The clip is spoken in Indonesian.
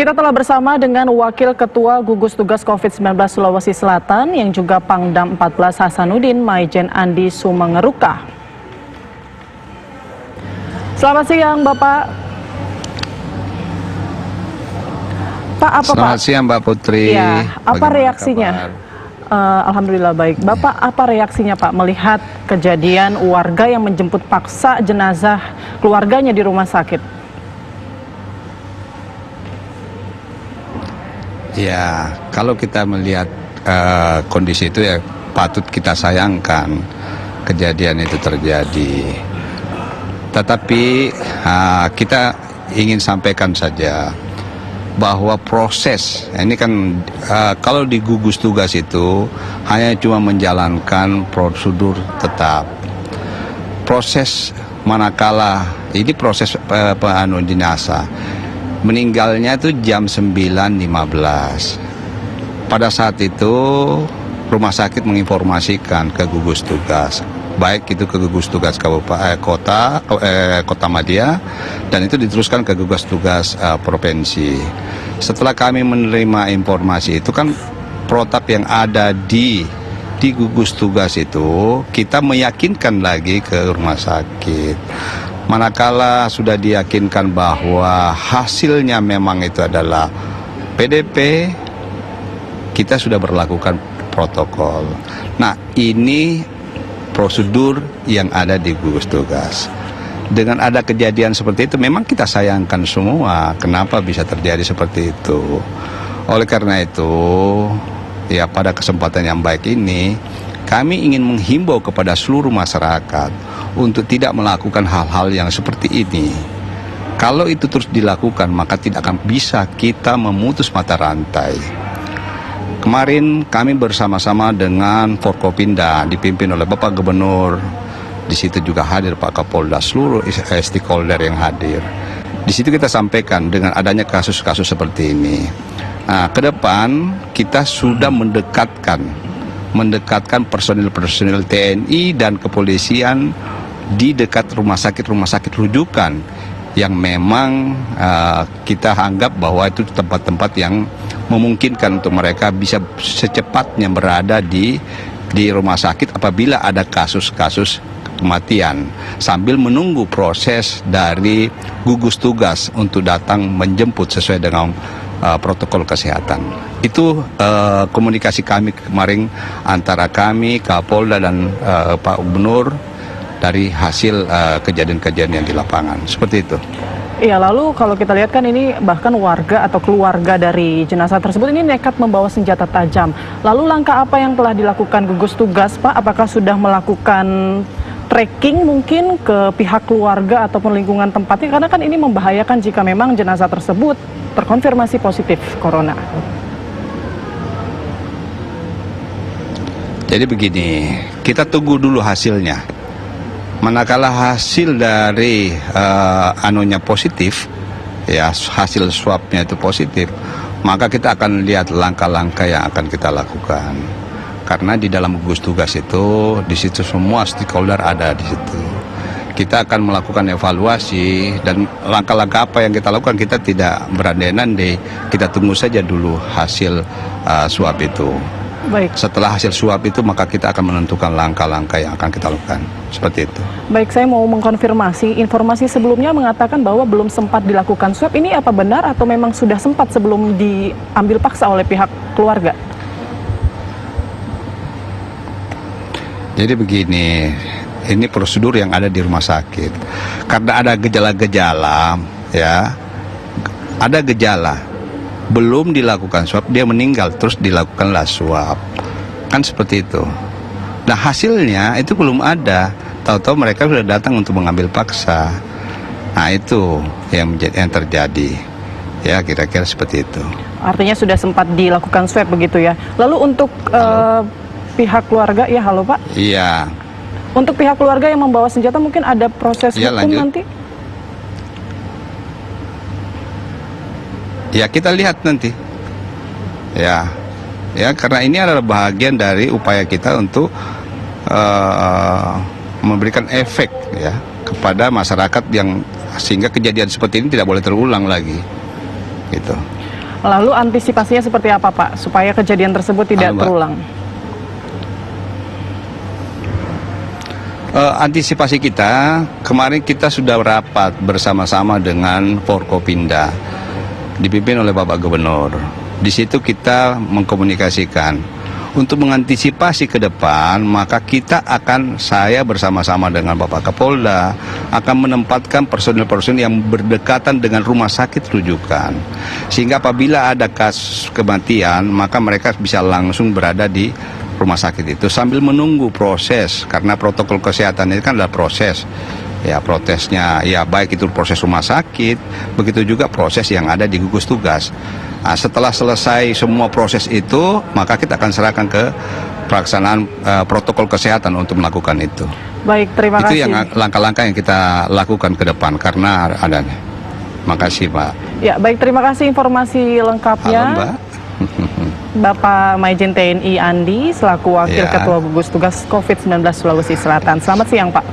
Kita telah bersama dengan Wakil Ketua Gugus Tugas COVID-19 Sulawesi Selatan yang juga Pangdam 14 Hasanuddin Maijen Andi Sumengeruka. Selamat siang Bapak. Pak, apa Selamat Pak? siang Mbak Putri. Ya, apa Bagaimana reaksinya? Alhamdulillah baik. Bapak, apa reaksinya Pak melihat kejadian warga yang menjemput paksa jenazah keluarganya di rumah sakit? Ya, kalau kita melihat kondisi itu ya patut kita sayangkan kejadian itu terjadi. Tetapi kita ingin sampaikan saja bahwa proses ini kan kalau di gugus tugas itu hanya cuma menjalankan prosedur tetap. Proses manakala ini proses jenazah meninggalnya itu jam 9.15. Pada saat itu rumah sakit menginformasikan ke gugus tugas, baik itu ke gugus tugas kota Madia, dan itu diteruskan ke gugus tugas provinsi. Setelah kami menerima informasi itu kan protap yang ada di gugus tugas itu, kita meyakinkan lagi ke rumah sakit. Manakala sudah diyakinkan bahwa hasilnya memang itu adalah PDP, kita sudah berlakukan protokol. Nah, ini prosedur yang ada di gugus tugas. Dengan ada kejadian seperti itu, memang kita sayangkan semua. Kenapa bisa terjadi seperti itu? Oleh karena itu, ya pada kesempatan yang baik ini, kami ingin menghimbau kepada seluruh masyarakat untuk tidak melakukan hal-hal yang seperti ini. Kalau itu terus dilakukan, maka tidak akan bisa kita memutus mata rantai. Kemarin kami bersama-sama dengan Forkopimda dipimpin oleh Bapak Gubernur. Di situ juga hadir Pak Kapolda, seluruh stakeholder yang hadir. Di situ kita sampaikan dengan adanya kasus-kasus seperti ini. Nah, ke depan kita sudah mendekatkan personil-personil TNI dan kepolisian di dekat rumah sakit rujukan yang memang kita anggap bahwa itu tempat-tempat yang memungkinkan untuk mereka bisa secepatnya berada di rumah sakit apabila ada kasus-kasus kematian, sambil menunggu proses dari gugus tugas untuk datang menjemput sesuai dengan protokol kesehatan. Itu komunikasi kami kemarin antara kami, Kapolda dan Pak Gubernur dari hasil kejadian-kejadian di lapangan. Seperti itu. Iya, lalu kalau kita lihat kan ini bahkan warga atau keluarga dari jenazah tersebut ini nekat membawa senjata tajam. Lalu langkah apa yang telah dilakukan gugus tugas, Pak? Apakah sudah melakukan tracking mungkin ke pihak keluarga ataupun lingkungan tempatnya? Karena kan ini membahayakan jika memang jenazah tersebut terkonfirmasi positif corona. Jadi begini, kita tunggu dulu hasilnya. Manakala hasil dari anunya positif, ya hasil swabnya itu positif, maka kita akan lihat langkah-langkah yang akan kita lakukan. Karena di dalam gugus tugas itu, di situ semua stakeholder ada di situ. Kita akan melakukan evaluasi dan langkah-langkah apa yang kita lakukan, kita tidak berandai-andai, kita tunggu saja dulu hasil swab itu. Baik. Setelah hasil swab itu, maka kita akan menentukan langkah-langkah yang akan kita lakukan. Seperti itu. Baik, saya mau mengkonfirmasi, informasi sebelumnya mengatakan bahwa belum sempat dilakukan swab. Ini apa benar atau memang sudah sempat sebelum diambil paksa oleh pihak keluarga? Jadi begini, ini prosedur yang ada di rumah sakit. Karena ada gejala-gejala, ya, ada gejala, belum dilakukan swab, dia meninggal, terus dilakukanlah swab. Kan seperti itu. Nah, hasilnya itu belum ada. Tahu-tahu mereka sudah datang untuk mengambil paksa. Nah, itu yang terjadi. Ya, kira-kira seperti itu. Artinya sudah sempat dilakukan swab begitu ya. Lalu untuk pihak keluarga, ya halo Pak? Iya. Untuk pihak keluarga yang membawa senjata mungkin ada proses hukum lanjut. nanti? Ya, kita lihat nanti. Ya, karena ini adalah bagian dari upaya kita untuk memberikan efek ya kepada masyarakat yang sehingga kejadian seperti ini tidak boleh terulang lagi. Gitu. Lalu antisipasinya seperti apa Pak, supaya kejadian tersebut tidak Halo, Mbak. terulang? Antisipasi kita, kemarin kita sudah rapat bersama-sama dengan Forkopimda, dipimpin oleh Bapak Gubernur. Di situ kita mengkomunikasikan untuk mengantisipasi ke depan, maka saya bersama-sama dengan Bapak Kapolda akan menempatkan personil-personil yang berdekatan dengan rumah sakit rujukan, sehingga apabila ada kasus kematian, maka mereka bisa langsung berada di rumah sakit itu sambil menunggu proses, karena protokol kesehatan itu kan adalah proses. Ya, protesnya ya baik itu proses rumah sakit, begitu juga proses yang ada di gugus tugas. Nah, setelah selesai semua proses itu, maka kita akan serahkan ke pelaksanaan protokol kesehatan untuk melakukan itu. Baik, terima Itu kasih. yang langkah-langkah yang kita lakukan ke depan karena adanya. Makasih, Pak. Ya, baik, terima kasih informasi lengkapnya. Halo, Mbak. Bapak Majen TNI Andi selaku Wakil Ya. Ketua Gugus Tugas COVID-19 Sulawesi Selatan. Selamat siang, Pak.